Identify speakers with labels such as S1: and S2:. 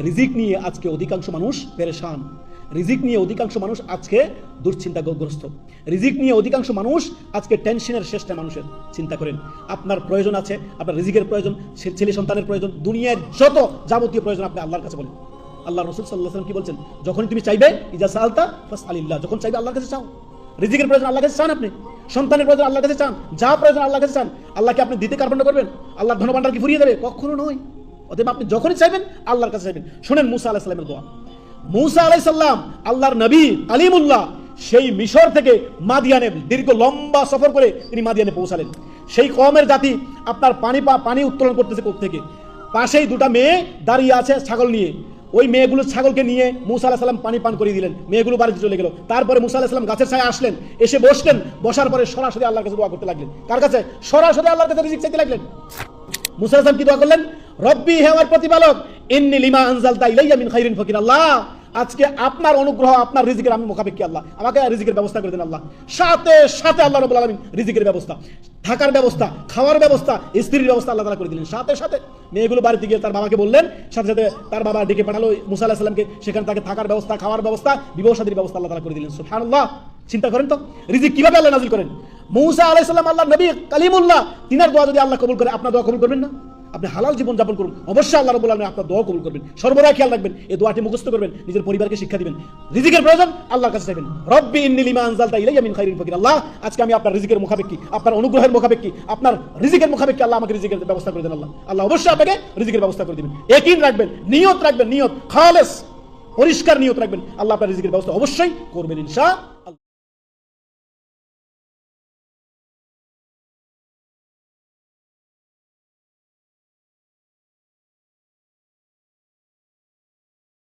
S1: রিজিক নিয়ে আজকে অধিকাংশ মানুষ পেরেশান, রিজিক নিয়ে অধিকাংশ মানুষ আজকে দুশ্চিন্তাগ্রস্ত, রিজিক নিয়ে অধিকাংশ মানুষ আজকে টেনশনের শেষটা মানুষের। চিন্তা করেন, আপনার প্রয়োজন আছে, আপনার রিজিকের প্রয়োজন, ছেলে সন্তানের প্রয়োজন, দুনিয়ার যত যাবতীয় প্রয়োজন আপনি আল্লাহর কাছে বলেন। আল্লাহ রাসূল সাল্লাল্লাহু আলাইহি ওয়াসাল্লাম কি বলছেন? যখনই তুমি চাইবে, ইজা সাআলতা ফাসআলিল্লাহ, যখন চাইবে আল্লাহর কাছে চাও। রিজিকের প্রয়োজন আল্লাহর কাছে চান, আপনি সন্তানের প্রয়োজন আল্লাহর কাছে চান, যা প্রয়োজন আল্লাহর কাছে চান। আল্লাহকে আপনি দিতে কার্পণ্য করবেন? আল্লাহর ধনভাণ্ডার কি ফুরিয়ে যাবে? কখনো নয়। অতএব আপনি যখনই চাইবেন আল্লাহর কাছে চাইবেন। শুনেন মুসা আলাইহিস সালামের দোয়া। মুসা আলাইহিস সালাম আল্লাহর নবী কালিমুল্লাহ, সেই মিশর থেকে মাদিয়ানে দীর্ঘ লম্বা সফর করে তিনি মাদিয়ানে পৌঁছালেন। সেই কওমের জাতি আপনার পানি উত্তোলন করতেছে কোথা থেকে? পাশেই দুটা মেয়ে দাঁড়িয়ে আছে ছাগল নিয়ে। ওই মেয়েগুলো ছাগলকে নিয়ে মুসা আলাইহিস সালাম পানি পান করিয়ে দিলেন। মেয়েগুলো বাড়িতে চলে গেল। তারপরে মুসা আলাইহিস সালাম গাছের ছায়ায় আসলেন, এসে বসলেন। বসার পরে সরাসরি আল্লাহর কাছে দোয়া করতে লাগলেন। কার কাছে? সরাসরি আল্লাহর কাছে রিজিক চাইতে লাগলেন। মুসা আলাইহিস সালাম কি দোয়া করলেন? রব্বি, হে আমার প্রতিপালক, ইন্নী লিমা আনজালতা ইলাইয়া মিন খাইরিন ফাকির। আল্লাহ, আজকে আপনার অনুগ্রহ, আপনার রিজিকের আমি মুখাপেক্ষী। আল্লাহ, আমাকে রিজিকের ব্যবস্থা করে দেন। আল্লাহ, সাথে সাথে আল্লাহ রাব্বুল আলামিন রিজিকের ব্যবস্থা, থাকার ব্যবস্থা, খাওয়ার ব্যবস্থা, স্ত্রীর ব্যবস্থা আল্লাহ তাআলা করে দিলেন। সাথে সাথে মেয়েগুলো বাড়িতে গিয়ে তার বাবাকে বললেন, সাথে সাথে তার বাবা ডেকে পাঠালো মুসা আলাইহিস সালামকে। সেখানে তাকে থাকার ব্যবস্থা, খাওয়ার ব্যবস্থা, বিবাহ শাদীর ব্যবস্থা আল্লাহ তাআলা করে দিলেন। সুবহানাল্লাহ। চিন্তা করেন তো রিজিক কিভাবে আল্লাহ নাযিল করেন। মুসা আলাইহিস সালাম আল্লাহর নবী কালিমুল্লাহ, তিনার দোয়া যদি আল্লাহ কবুল করে, আপনার দোয়া কবুল করবেন না? আপনি হালাল জীবন যাপন করুন, অবশ্যই আল্লাহ রাব্বুল আলামিন আপনার দোয়া কবুল করবেন। সর্বদা খেয়াল রাখবেন, এই দোয়াটি মুখস্থ করবেন, নিজের পরিবারকে শিক্ষা দিবেন। রিজিকের প্রয়োজন আল্লাহর কাছে চাইবেন। রব্বি ইন্নী লিমা আনজালতা ইলাইয়া মিন খাইরিন ফাকির। আল্লাহ, আজকে আমি আপনার রিজিকের মুখাপেক্ষী, আপনার অনুগ্রহের মুখাপেক্ষী, আপনার রিজিকের মুখাপেক্ষী। আল্লাহ, আমাকে রিজিকের ব্যবস্থা করে দেন। আল্লাহ, আল্লাহ অবশ্যই আপনাকে রিজিকের ব্যবস্থা করে দিবেন। ইয়াকিন রাখবেন, নিয়ত রাখবেন, নিয়ত খালেস, পরিষ্কার নিয়ত রাখবেন। আল্লাহ আপনার রিজিকের ব্যবস্থা অবশ্যই করবেন ইনশাআল্লাহ।